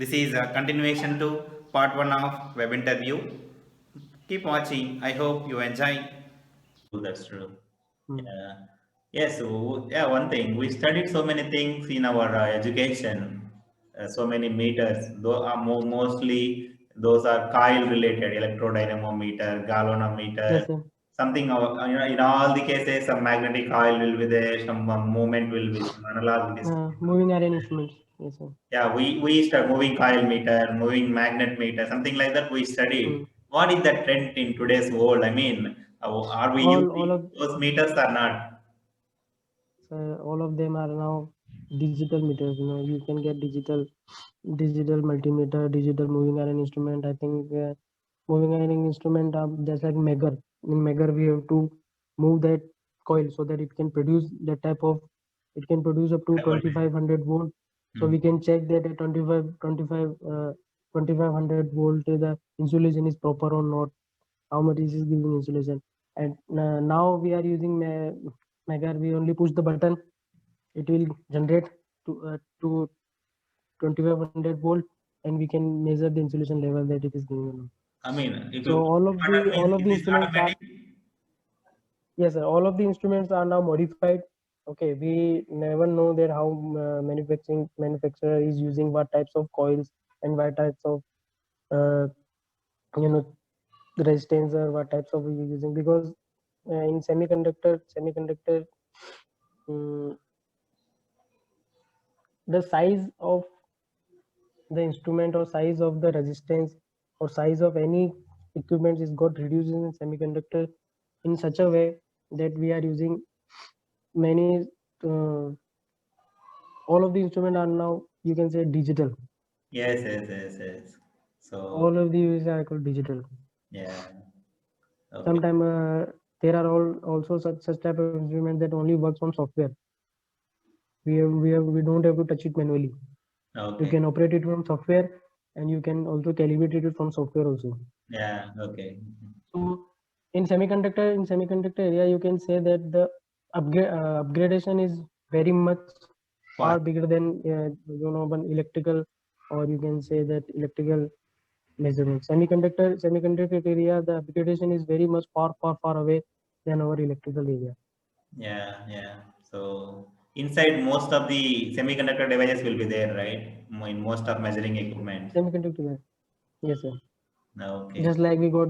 This is a continuation to part 1 of web interview. Keep watching. I hope you enjoy. That's true. Hmm. Yeah. Yes. So, yeah. One thing we studied so many things in our education. So many meters. Though are mostly those are coil related, electrodynamometer, galvanometer, Yes, sir. something. In all the cases, some magnetic coil will be there, some movement will be, some analog will be. Moving iron instruments. Yes, sir. Yeah, we start moving coil meter, moving magnet meter, something like that. We Hmm. studied. What is the trend in today's world? I mean, are we All using of those meters or not? all of them are now digital meters. You can get digital multimeter, digital moving iron instrument. I think moving iron instrument are just like Megger. In Megger, we have to move that coil so that it can produce that type of. It can produce up to High voltage. 2500 volt. So Hmm. we can check that at 2500 volt the insulation is proper or not. How much is it giving insulation? And now we are using Megger. We only push the button, it will generate to 2500 volt, and we can measure the insulation level that it is giving. I mean, if So you all of the button means all of is the this instruments are, automatic? yes sir, all of the instruments are now modified. Okay, we never know that how manufacturer is using what types of coils and what types of uh, you know resistance or what types of we using, because in semiconductor um, the size of the instrument or size of the resistance or size of any equipment is got reduced in semiconductor in such a way that we are using many uh, all of the instrument are now, you can say, digital. Yes, yes, yes, yes. So All of these are called digital. yeah, okay, Sometimes there are also such type of instrument that only works on software. We don't have to touch it manually. You okay, can operate it from software, and you can also calibrate it from software also. yeah, okay, So in semiconductor area, you can say that the upgradation is very much far fast. bigger than one electrical, or you can say that electrical measurement. Semiconductor area, the upgradation is very much far away than our electrical area. Yeah, yeah. So inside most of the semiconductor devices will be there, right? In most of measuring equipment. Semiconductor, yes sir. Okay. Just like we got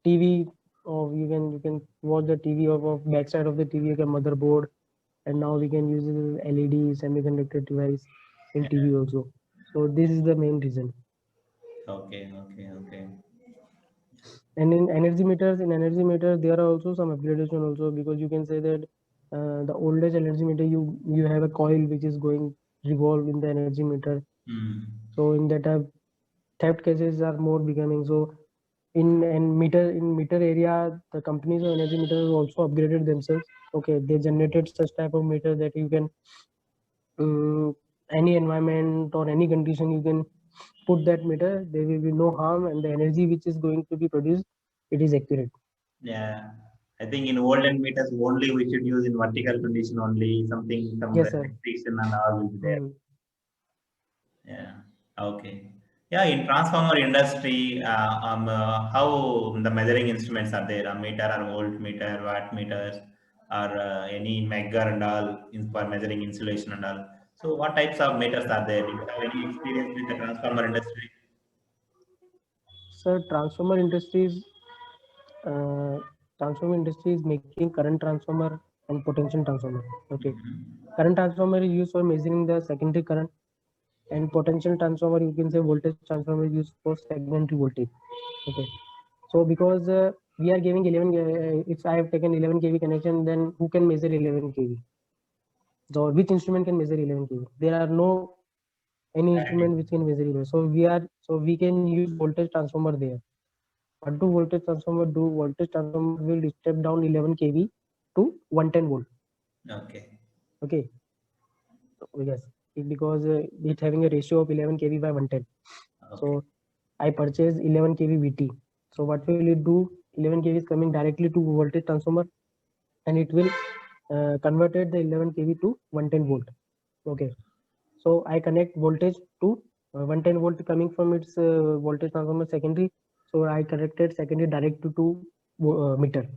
TV, or you can watch the TV of backside of the TV, you get motherboard, and now we can use LED semiconductor device in Yeah. TV also. So this is the main reason. Okay. Okay. Okay. And in energy meters, there are also some upgradation also, because you can say that the oldest energy meter, you have a coil which is going revolve in the energy meter. Hmm. So in that type, theft cases are more becoming. So in meter area, the companies of energy meters also upgraded themselves. Okay, they generated such type of meter that you can any environment or any condition, you can put that meter, there will be no harm, and the energy which is going to be produced, it is accurate. Yeah. I think in olden meters only we should use in vertical condition only. Something some Yes sir. restriction and all will be there. Hmm. Yeah. Okay. Yeah. In transformer industry, how the measuring instruments are there? A meter or voltmeter, watt meters, or any megger and all for measuring insulation and all. So, what types of meters are there? Do you have any experience with the transformer industry? Sir, uh, transformer industry is making current transformer and potential transformer. Okay, Mhm. current transformer is used for measuring the secondary current, and potential transformer, you can say, voltage transformer, is used for secondary voltage. Okay, so because we are giving 11, if I have taken 11 kV connection, then who can measure 11 kV? So which instrument can measure 11 kV? There are no any instrument which can measure 11. So we can use voltage transformer there. What do voltage transformer do? Voltage transformer will step down 11 kV to 110 volt. Okay. Okay, so yes, because it's having a ratio of 11 kV by 110. Okay. So I purchase 11 kV VT. So what will it do? 11 kV is coming directly to voltage transformer, and it will converted the 11 kV to 110 volt. Okay, so I connect voltage to 110 volt coming from its voltage transformer secondary. So I connected secondary direct to meter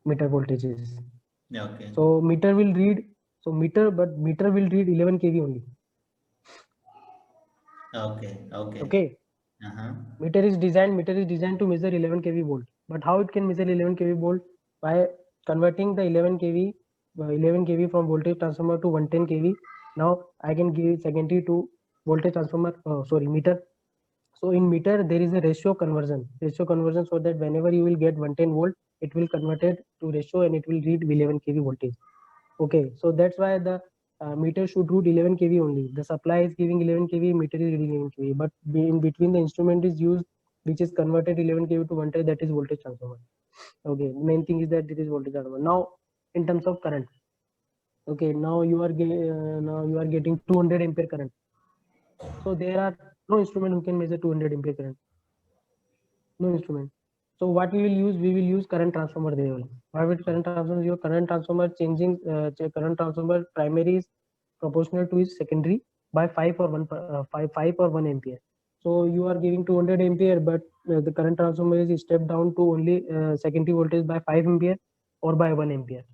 voltages. Okay. So meter will read. So meter will read 11 kV only. Okay. Okay. Okay. Uh-huh. Meter is designed to measure 11 kV volt. But how it can measure 11 kV volt? By converting the 11 kV from voltage transformer to 110 kV. Now I can give secondary to voltage transformer. Meter. So in meter there is a ratio conversion. So that whenever you will get 110 volt, it will convert it to ratio and it will read 11 kV voltage. Okay, so that's why the meter should read 11 kV only. The supply is giving 11 kV, meter is reading 11 kV, but in between the instrument is used which is converted 11 kV to 110, that is voltage transformer. Okay, main thing is that it is voltage transformer. Now in terms of current, okay, now you are getting 200 ampere current. So there are no instrument who can measure 200 ampere current. No instrument. So what we will use current transformer there only. Why with current transformer? Your current transformer current transformer primary is proportional to its secondary by 5 or 1 ampere. So you are giving 200 ampere, but the current transformer is stepped down to only secondary voltage by 5 ampere or by 1 ampere.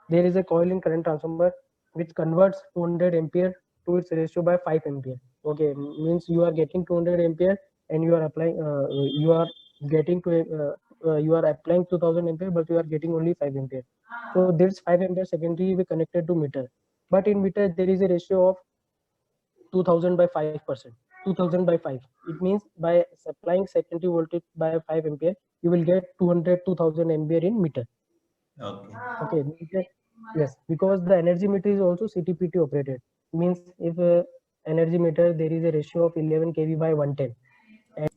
There is a coil in current transformer which converts 200 ampere to its ratio by 5 ampere. Okay, means you are getting 200 ampere and you are applying you are applying 2000 ampere, but you are getting only 5 ampere. So this 5 ampere secondary will be connected to meter, but in meter there is a ratio of 2000 by 5%. 2000 by 5, it means by supplying secondary voltage by 5 ampere you will get 2000 ampere in meter. Okay. Okay, yes, because the energy meter is also CTPT operated. Means if energy meter there is a ratio of 11 kV by 110, and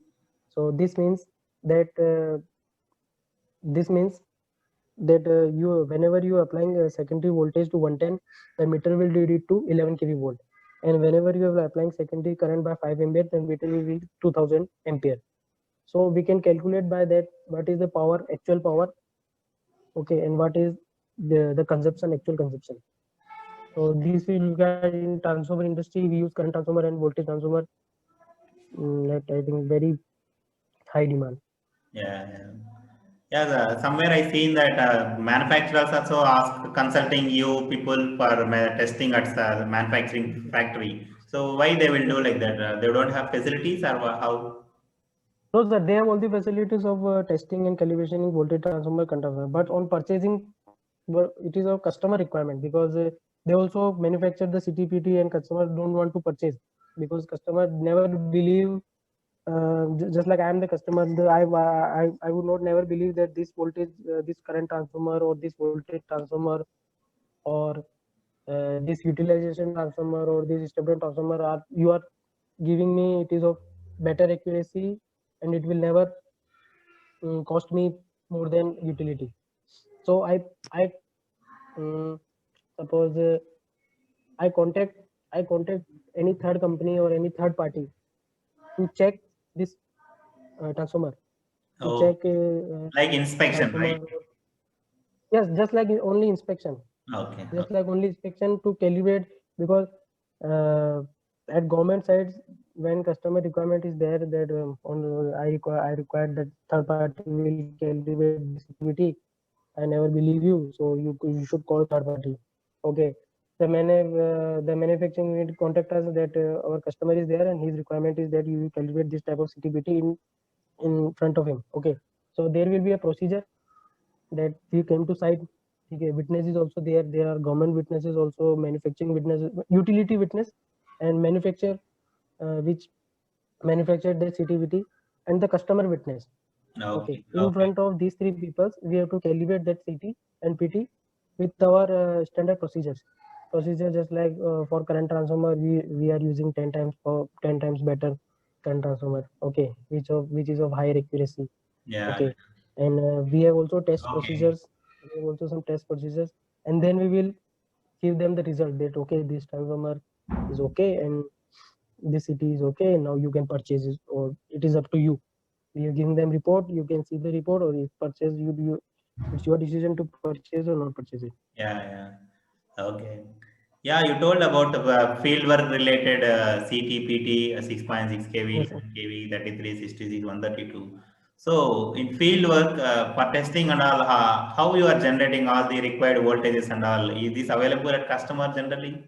so this means that you whenever you are applying a secondary voltage to 110, the meter will read it to 11 kV volt, and whenever you are applying secondary current by 5 ampere, then meter will read 2000 ampere. So we can calculate by that what is the power, actual power, okay, and what is the consumption, actual consumption. So this we look at in transformer industry. We use current transformer and voltage transformer. That I think very high demand. Yeah. Yeah. Yeah, somewhere I seen that manufacturers also ask consulting you people for testing at the manufacturing factory. So why they will do like that? They don't have facilities or how? No, sir, they have all the facilities of testing and calibration in voltage transformer controller. But on purchasing, it is a customer requirement because they also manufacture the CTPT and customer don't want to purchase because customer never believe. Just like I am the customer, I would not never believe that this voltage, this current transformer or this voltage transformer or this utilization transformer or this step-down transformer you are giving me, it is of better accuracy and it will never cost me more than utility. So I suppose I contact any third company or any third party to check this transformer, to Oh, check like inspection, right? transformer. Yes, just like only inspection. Okay. Just like only inspection to calibrate, because uh, at government sides when customer requirement is there that I require that third party will calibrate this activity, I never believe you, so you should call third party. Okay, the manufacturing unit contact us that our customer is there and his requirement is that you will calibrate this type of CTBT in front of him. Okay, so there will be a procedure that we came to site. Okay, witnesses also there are government witnesses also, manufacturing witnesses, utility witness and manufacturer which manufactured the CTVT, and the customer witness. Okay, Okay. in Okay. front of these three people we have to calibrate that CT and PT with our standard procedure just like for current transformer we are using 10 times for 10 times better current transformer. Okay, which is of higher accuracy. Yeah. Okay, and we have also test Okay. procedures. We have also some test procedures, and then we will give them the result that okay, this transformer is okay and this city is okay, now you can purchase it, or it is up to you. We are giving them report, you can see the report, or if purchase it's your decision to purchase or not purchase it. Yeah. Yeah. Okay. Yeah, you told about the fieldwork related CTPT 6.6 kV, Yes, 10 sir. kV, 33, 66, 132. So in fieldwork for testing and all, how you are generating all the required voltages and all? Is this available at customer generally?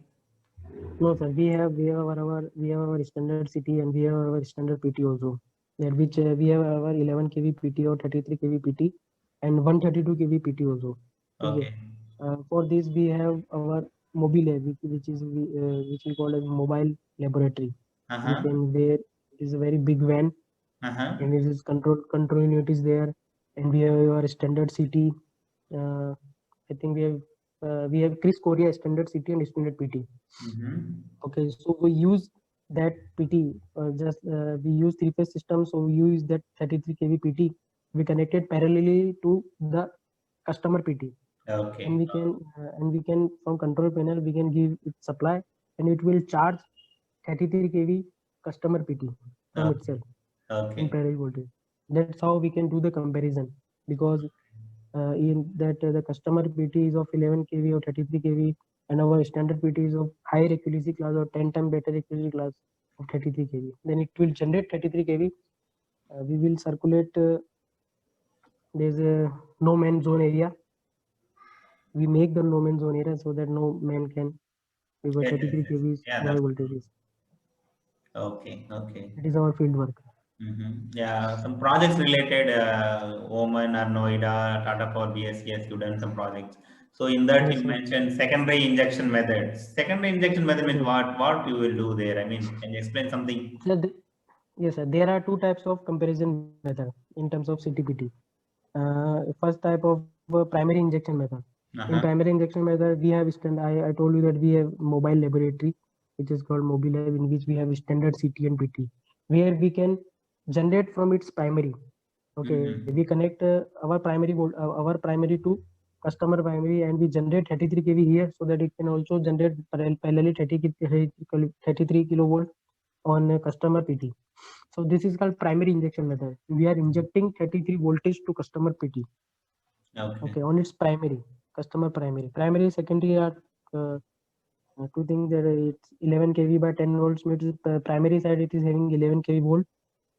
No, sir. We have our standard CT and we have our standard PT also. That which we have our 11 kV PT or 33 kV PT and 132 kV PT also. Okay. Okay. For this we have our mobile, which we call as mobile laboratory. Uh-huh. Where it is a very big van Uh-huh. and it is control unit is there, and we have our standard CT. Uh, I think we have Chris Korea standard CT and standard PT. Mm-hmm. Okay, so we use that PT. We use three-phase system, so we use that 33 kV PT. We connected parallelly to the customer PT, and Okay. we can from control panel we can give it supply, and it will charge 33 kV customer PT from Okay. itself in Okay. parallel voltage. That's how we can do the comparison, because in that the customer PT is of 11 kV or 33 kV, and our standard PT is of higher accuracy class or 10 times better accuracy class of 33 kV. Then it will generate 33 kV. We will circulate. There's a no man zone area. We make the no man zone area so that no man can, because Yes, yes, 33 yes. kV is Yeah, high that's voltages. okay. Okay. That is our field work. Yeah, some projects related, Oman or Noida, Tata Power, BSES, you done some projects. So in that Yes, you sir. mentioned secondary injection methods. Secondary injection method means Yes. what you will do there? I mean, can you explain something? Sir, yes, sir. There are two types of comparison method in terms of CTPT. First type of primary injection method. In Uh-huh. primary injection method, we have I told you that we have mobile laboratory, which is called mobile lab, in which we have standard CT and PT, where we can generate from its primary. Okay, we Mm-hmm. connect our primary to customer primary, and we generate 33 kV here, so that it can also generate parallelly 33 kilovolt on customer PT. So this is called primary injection method. We are injecting 33 voltage to customer PT. Okay. Okay, on its primary, customer primary. Primary, secondary are uh, two things, that it's 11 kV by 10 volts. Means primary side it is having 11 kV volt,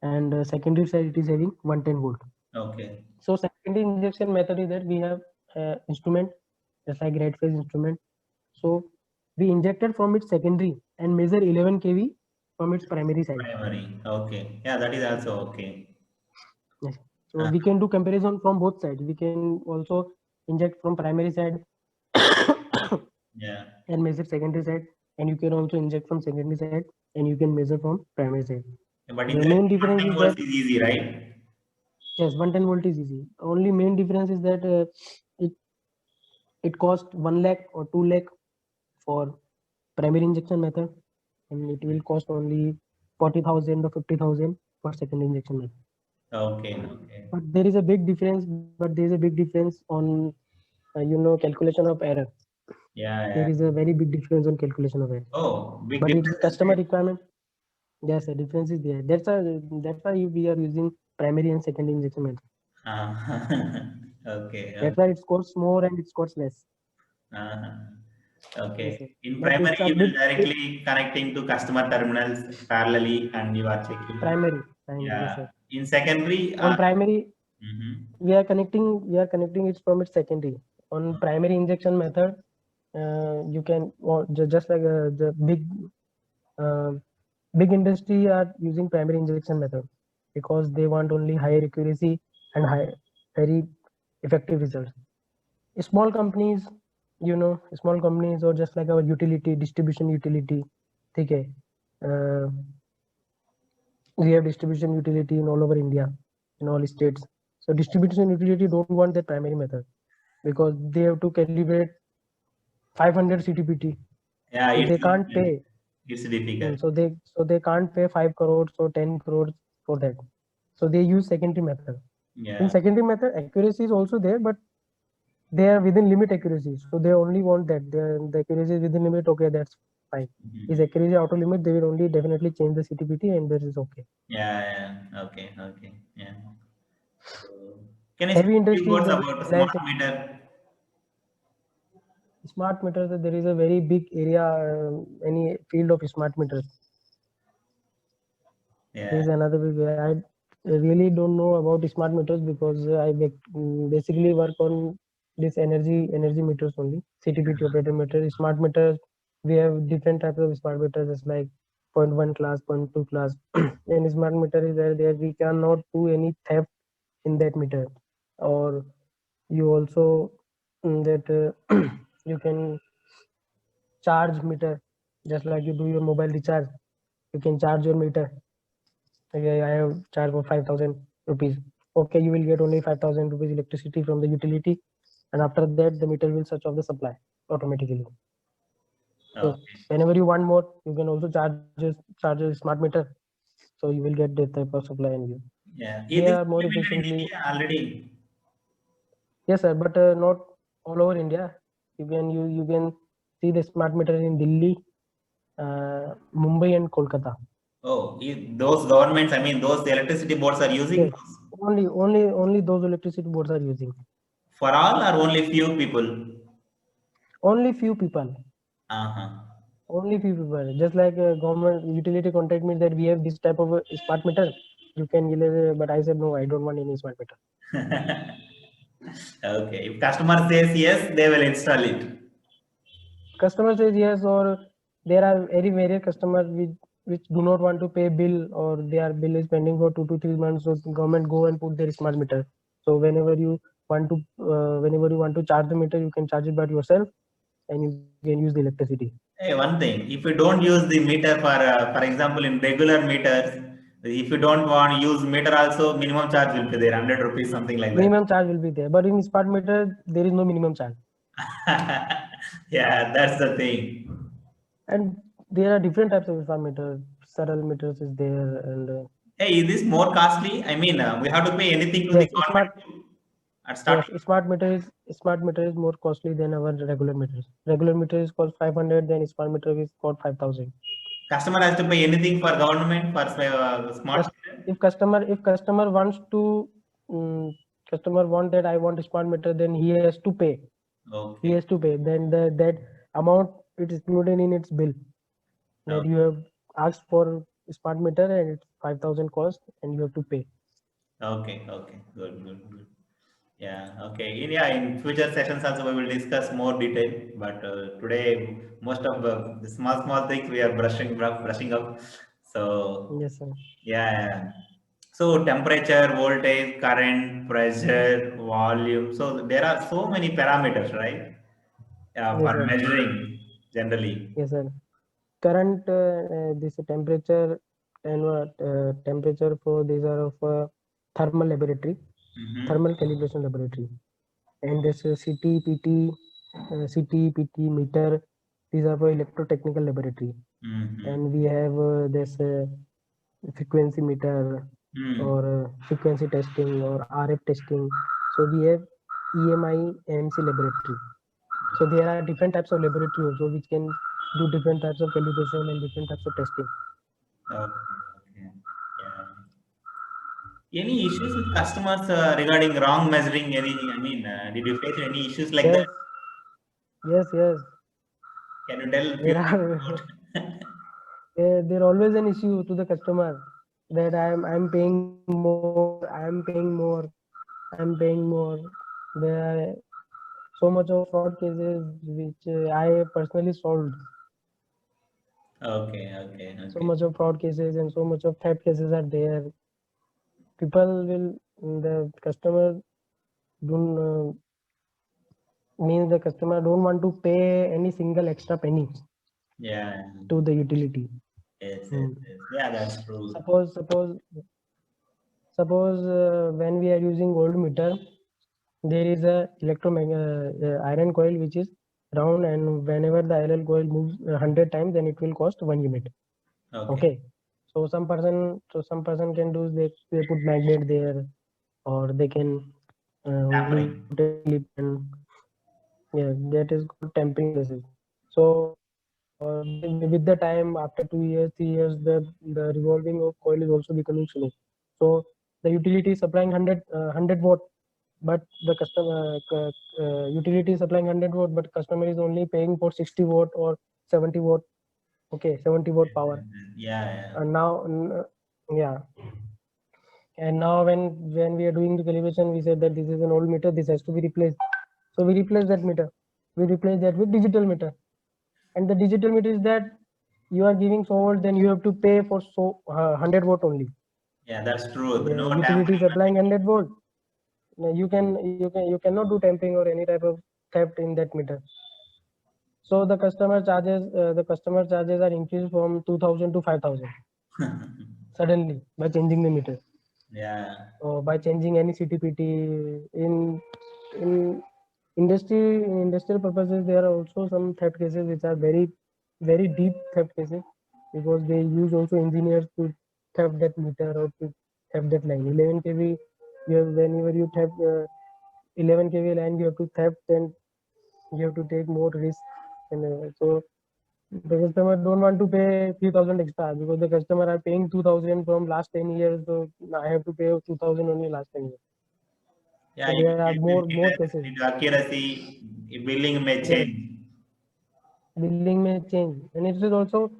and secondary side it is having 110 volt. Okay. So secondary injection method is that we have instrument just like red phase instrument. So we injected from its secondary and measure 11 kV from its primary side. Primary. Okay. Yeah, that is also okay. Yes. So we can do comparison from both sides. We can also inject from primary side Yeah. and measure secondary side, and you can also inject from secondary side and you can measure from primary side. But in The that main difference 110 is volts that, is easy, right? yes, 110 volt is easy. Only main difference is that it it costs 1 lakh or 2 lakh for primary injection method, and it will cost only 40,000 or 50,000 for second injection method. Okay. Okay. But there is a big difference. But there is a big difference on calculation of error. Yeah. There Yeah. is a very big difference on calculation of error. Oh, big But it's difference is customer there. requirement. Yes, a difference is there. That's why we are using primary and secondary injection method. Okay. That's Okay. why it scores more and it scores less. Uh-huh. Yes, Okay. sir. In But primary, it's a you will bit directly connecting to customer terminals parallelly and you are checking. primary. Yes, Yeah. sir. In secondary, On primary, mhm. we are connecting it from its secondary. On primary injection method, you can, or just like the uh, big industry are using primary injection method because they want only higher accuracy and very effective results. Small companies, small companies, or just like our utility, distribution utility, okay, uh, we have distribution utility in all over India, in all states. So distribution utility don't want the primary method because they have to calibrate 500 CTPT. Yeah, So it's they can't difficult. pay. It's difficult. So they can't pay 5 crores or 10 crores for that. So they use secondary method. In Yeah. secondary method, accuracy is also there, but they are within limit accuracy. So they only want that the accuracy is within limit. Okay, that's fine. Is Mhm. accuracy out of limit, they will only definitely change the CTPT, and that is okay. Yeah. Yeah. Okay. Okay. Yeah. So, can you speak Heavy a few industry is words the about smart reliance. meter? smart meters, there is a very big area, any field of smart meters. There Yeah. is another big. I really don't know about smart meters because basically work on this energy meters only. CTPT operator meter, smart meters. We have different types of smart meters, just like 0.1 class, 0.2 class. And smart meter is there we cannot do any theft in that meter, or you also that you can charge meter, just like you do your mobile recharge. You can charge your meter. Okay, I have charged for 5,000 rupees. Okay, you will get only 5,000 rupees electricity from the utility, and after that, the meter will switch off the supply automatically. So Okay. whenever you want more, you can also charge a smart meter. So you will get that type of supply in you. Yeah. Is They this are more implemented in efficiently. India already? Yes, sir, but not all over India. You can see the smart meter in Delhi, Mumbai, and Kolkata. Oh, those governments, I mean, those electricity boards are using Yes, those only those electricity boards are using. for all or only few people? Only few people. Uh-huh. Only few people. Just like government utility contact me that we have this type of smart meter. You can but I said no, I don't want any smart meter. Okay. If customer says yes, they will install it. Customer says yes, or there are very customers which do not want to pay bill, or their bill is pending for 2 to 3 months. So government go and put their smart meter. So whenever you want to charge the meter, you can charge it by yourself, and you can use the electricity. Hey, one thing, if you don't use the meter for example, in regular meters, if you don't want to use meter also, minimum charge will be there, 100 rupees, something like that. Minimum charge will be there, but in smart meter there is no minimum charge. Yeah, that's the thing. And there are different types of smart meter. Saral meters is there, and Hey, is this more costly? I mean, we have to pay anything to the yes, government at yes, starting? smart meter is more costly than our regular meters. Regular meter is cost 500, then smart meter is cost 5,000. Customer has to pay anything for government for smart meter? If customer wants to, customer want that I want a smart meter, then he has to pay. He Okay, has to pay. Then that amount it is included in its bill. That okay, you have asked for smart meter and it's 5,000 cost, and you have to pay. okay, good. Yeah, okay. In future sessions also we will discuss more detail. But today most of the small things we are brushing up. So Yes, sir. yeah. So temperature, voltage, current, pressure, volume. So there are so many parameters, right? Yes, For sir. measuring generally. Yes, sir. Current this temperature and temperature for these are of thermal laboratory, Mm-hmm. thermal calibration laboratory, and this CT PT meter, these are for electrotechnical laboratory. Mm-hmm. And we have this frequency meter, Mm. or frequency testing, or RF testing. So we have EMI MC laboratory. So there are different types of laboratory also which can do different types of calibration and different types of testing. Okay. Yeah. Any issues with customers regarding wrong measuring? Any? I mean, did you face any issues like that? Yes, yes. Can you tell a few There things are about? there always an issue to the customer that I'm paying more. There are so much of fraud cases which I personally solved. So Okay. much of fraud cases and so much of theft cases are there. The customer don't means the customer don't want to pay any single extra penny Yeah. to the utility. Yes. Hmm. Yeah, that's true. Suppose when we are using old meter, there is a iron coil which is round, and whenever the iron coil moves 100 times, then it will cost 1 unit. Okay. Okay. So some person can do, they put magnet there, or they can glue Tampering. tape, and yeah, that is called tempering process. So with the time, after 2 years, 3 years, the revolving of coil is also becoming slow. So the utility is supplying 100 watt, but the customer utility is supplying 100 watt, but customer is only paying for 60 watt or 70 watt. Okay, 70 watt power. Yeah, yeah. And now, yeah. And now when we are doing the calibration, we said that this is an old meter, this has to be replaced. So we replace that meter. We replace that with digital meter. And the digital meter is that you are giving so volt, then you have to pay for 100 watt only. Yeah, that's true. The No utility is tampering. applying 100 volt. You cannot do tampering or any type of theft in that meter. So the customer charges are increased from 2,000 to 5,000 suddenly by changing the meter. Yeah. Or by changing any CTPT in industrial purposes, there are also some theft cases which are very deep theft cases, because they use also engineers to theft that meter or to theft that line. 11 kV, whenever you theft 11 kV line, you have to theft, and you have to take more risk. And so the customer don't want to pay 3,000 extra, because the customer are paying 2,000 from last 10 years. So I have to pay 2,000 only last 10 years. Yeah, So if there are it more cases. due to accuracy, billing may Yes, change. billing may change, and it is also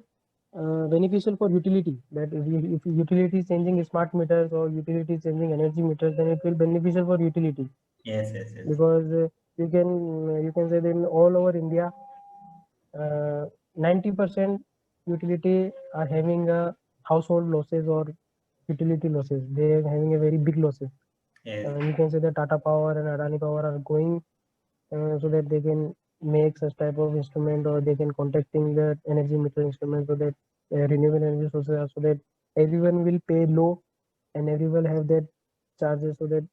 beneficial for utility. That if utility is changing smart meters or utility is changing energy meters, then it will beneficial for utility, Yes, yes, yes. because you can say that in all over India, 90% utility are having a household losses or utility losses. They are having a very big losses. Yes. You can say that Tata Power and Adani Power are going so that they can make such type of instrument, or they can contacting the energy meter instrument, so that renewable energy sources are, so that everyone will pay low and everyone have that charges, so that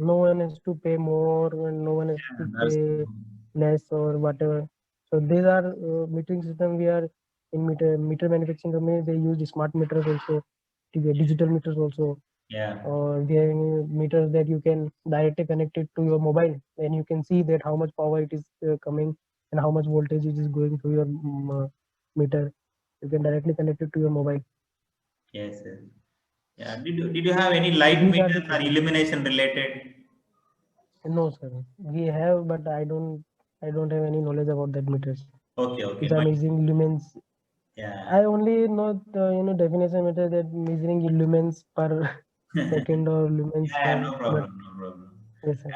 no one has to pay more and no one has Yeah, to that's pay true. less or whatever. So these are metering system. We are in meter manufacturing companies, they use smart meters also, digital meters also, Yeah. or we have any meters that you can directly connect it to your mobile, and you can see that how much power it is coming and how much voltage it is going through your meter. You can directly connect it to your mobile. Yes, yes. Yeah. Did you have any So light these are the meters or cases. illumination related? No, sir. We have, but I don't have any knowledge about that meters, Okay, okay. which No. are measuring lumens. Yeah. I only know the definition meter, that measuring lumens per second or lumens Yeah, per. no But problem, no problem. yes, sir.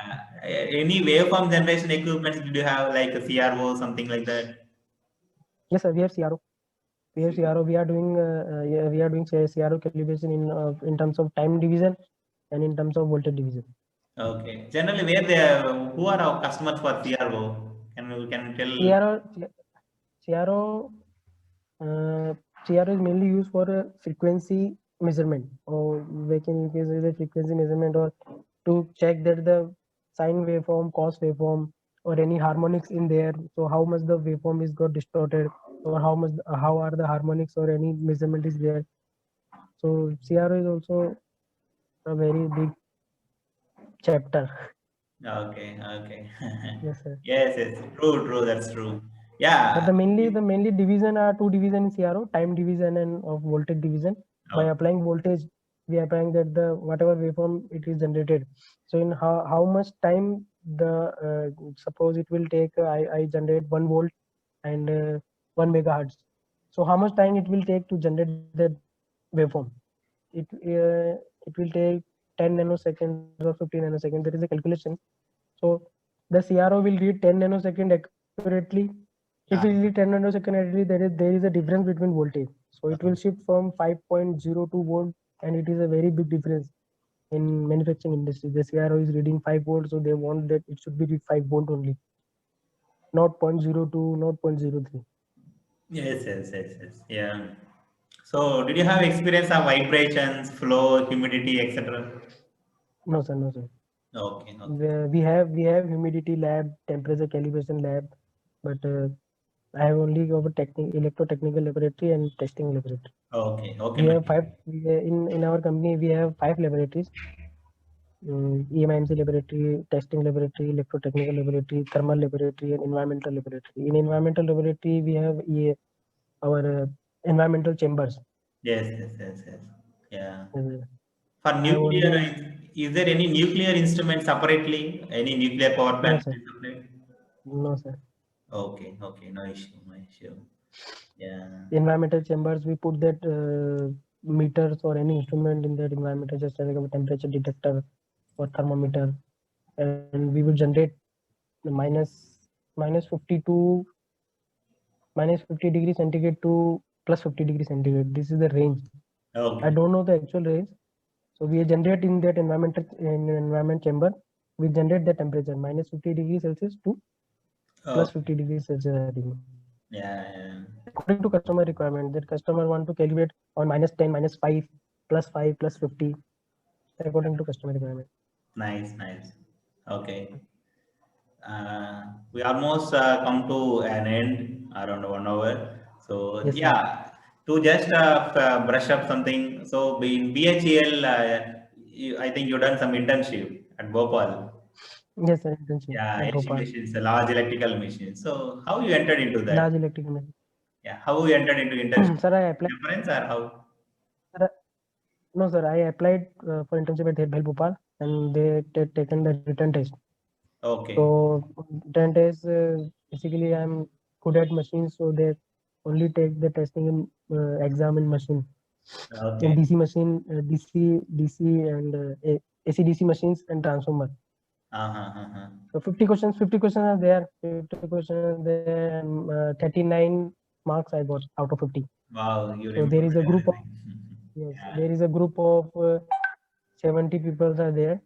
Any waveform generation equipments did you have, like a CRO, something like that? Yes, sir. We have CRO. We have CRO. We are doing CRO calibration in terms of time division and in terms of voltage division. Okay. Generally, who are our customers for CRO? Can you tell? CRO CRO uh, CRO is mainly used for frequency measurement, or we can use the frequency measurement, or to check that the sine waveform, cos waveform, or any harmonics in there. So how much the waveform is got distorted, or how are the harmonics, or any measurement is there. So CRO is also a very big chapter. Okay, okay. Yes, sir. Yes, yes. True, true. That's true. But Yeah. the mainly division are two division in CRO: time division and of voltage division. By Okay. applying voltage, we are applying that the whatever waveform it is generated. So in how much time the suppose it will take, I generate 1 volt and 1 megahertz. So how much time it will take to generate that waveform? It will take 10 nanoseconds or 15 nanoseconds. There is a calculation. So the CRO will read 10 nanosecond accurately. If Ah, it reads 10 nanosecond accurately, there is a difference between voltage. So it will shift from 5.02 volt, and it is a very big difference in manufacturing industry. The CRO is reading 5 volts, so they want that it should be read 5 volt only, not 0.02, not 0.03. yes, yes, yes, yes. Yeah. So, did you have experience of vibrations, flow, humidity, etc.? No, sir, no, sir. Okay, okay. We have humidity lab, temperature calibration lab, but I have only over electrotechnical laboratory and testing laboratory. Okay, okay, We man. have in our company. We have 5 laboratories: EMIMC laboratory, testing laboratory, electrotechnical laboratory, thermal laboratory, and environmental laboratory. In environmental laboratory, we have our environmental chambers. Yes, yes, yes, yes. Yeah. Uh, For I have nuclear, only is there any nuclear instrument separately? Any nuclear power No, plant sir. separate? No, sir. Okay, okay, no issue, no issue. Yeah. Environmental chambers, we put that meters or any instrument in that environmental, just like a temperature detector or thermometer, and we will generate the minus 50 to minus 50 degrees centigrade to plus 50 degrees centigrade. This is the range. I Okay. don't know the actual range. So we generate in that environment chamber, we generate the temperature minus 50 degrees Celsius to plus Okay. 50 degrees Celsius. I think. Yeah, yeah. According to customer requirement, that customer want to calculate on minus 10, minus 5, plus 5, plus 50, according to customer requirement. Nice, nice. Okay. We almost come to an end around 1 hour. So Yes, sir. yeah, to just brush up something. So in BHEL, I think you done some internship at Bhopal. Yes, sir. Internship Yeah, at AC Bhopal. machines, a large electrical machine. So how you entered into that? Large electrical machine. Yeah, how you entered into internship? Sir, I applied. Reference or how? Sir, no, sir, I applied for internship at BHEL Bhopal, and they taken the written test. Okay. So written test, basically, I'm good at machines, so they only take the testing in exam in machine. Okay. In DC machine, DC and AC/DC machines and transformer. Uh-huh. So 50 questions are there. 50 questions are there, and 39 marks I got out of 50. Wow, you So there is remember a group of everything. yes, Yeah. there is a group of 70 people are there.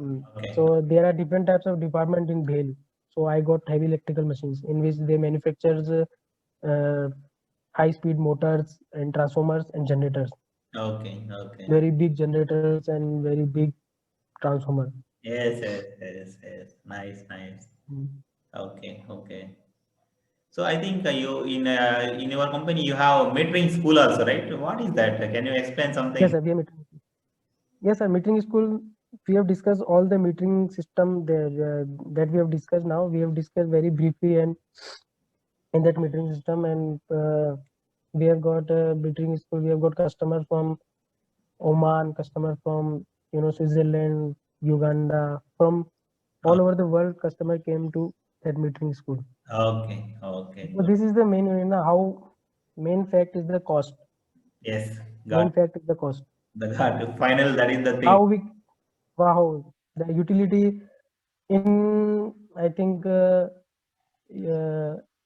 Okay. So there are different types of department in BHEL. So I got heavy electrical machines in which they manufactures high-speed motors and transformers and generators. Okay. Okay. Very big generators and very big transformer. Yes. Nice. Mm. Okay. So I think you in your company you have metering school also, right? What is that? Can you explain something? Yes, sir. We are metering. Yes, sir. Metering school. We have discussed all the metering system there that we have discussed now. We have discussed very briefly and in that metering system, and we have got a metering school. We have got customers from Oman, customer from Switzerland, Uganda, from all over the world. Customer came to that metering school. Okay. So this is the main how main fact is the cost. Yes. Main Got fact is the cost. the final. That is the thing. How we wow the utility in I think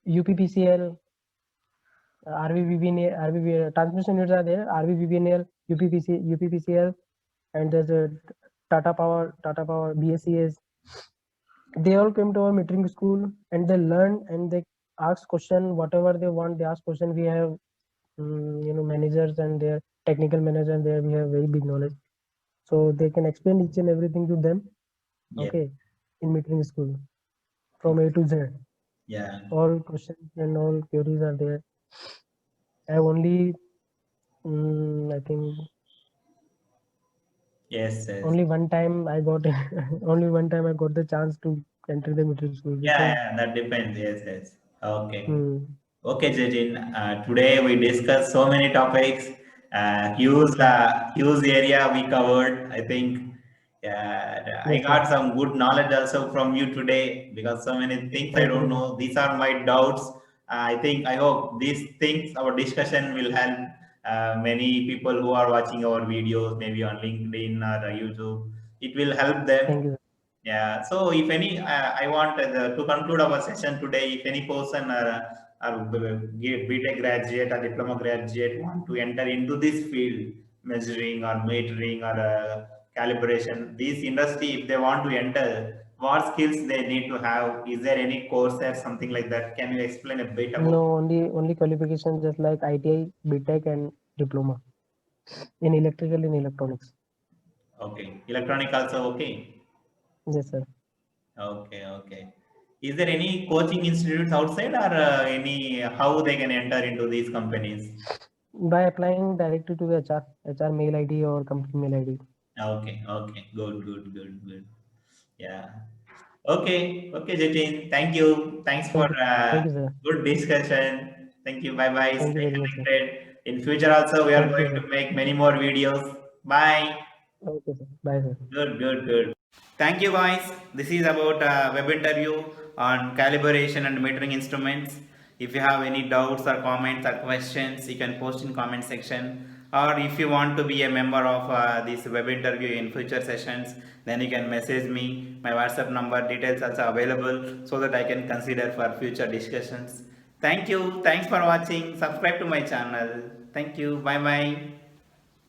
UPPCL, RVVNL, transmission units are there. RVVNL, UPPCL, and there's a Tata Power, BSES. They all came to our metering school and they learn and they ask question whatever they want. They ask question. We have managers and their technical manager there. We have very big knowledge, so they can explain each and everything to them. Yeah. Okay, in metering school from A to Z. Yeah. All questions and all queries are there. I have only I think Yes. only one time I got only one time I got the chance to enter the metering school. Yeah. That depends. Yes. Okay. Hmm. Okay, Jatin. Today we discussed so many topics. Huge area we covered. I think I Yes, got sir. some good knowledge also from you today because so many things I Thank you don't very much. know. These are my doubts. I hope these things, our discussion will help many people who are watching our videos, maybe on LinkedIn or YouTube. It will help them. Thank you, sir. Yeah. So if any, I want to conclude our session today. If any person or BTech graduate or diploma graduate want to enter into this field, measuring or metering or calibration, this industry, if they want to enter, what skills they need to have? Is there any course or something like that? Can you explain a bit about? No, only qualifications just like ITI, BTech, and diploma in electrical and electronics. Okay. Electronic also okay. Yes, sir. Okay. Is there any coaching institutes outside or any how they can enter into these companies? By applying directly to the HR mail ID or company mail ID. Okay. Good. Yeah. Okay, Jatin. Thank you. Thanks for Thank you, sir. good discussion. Thank you. Bye. Thank you Stay very much, sir. connected. In future also, we are Thank you, going sir. to make many more videos. Bye. Okay, sir. Bye, sir. Good. Thank you, guys. This is about web interview on calibration and metering instruments. If you have any doubts or comments or questions, you can post in comment section. Or if you want to be a member of this web interview in future sessions, then you can message me. My WhatsApp number details also available so that I can consider for future discussions. Thank you. Thanks for watching. Subscribe to my channel. Thank you. Bye bye.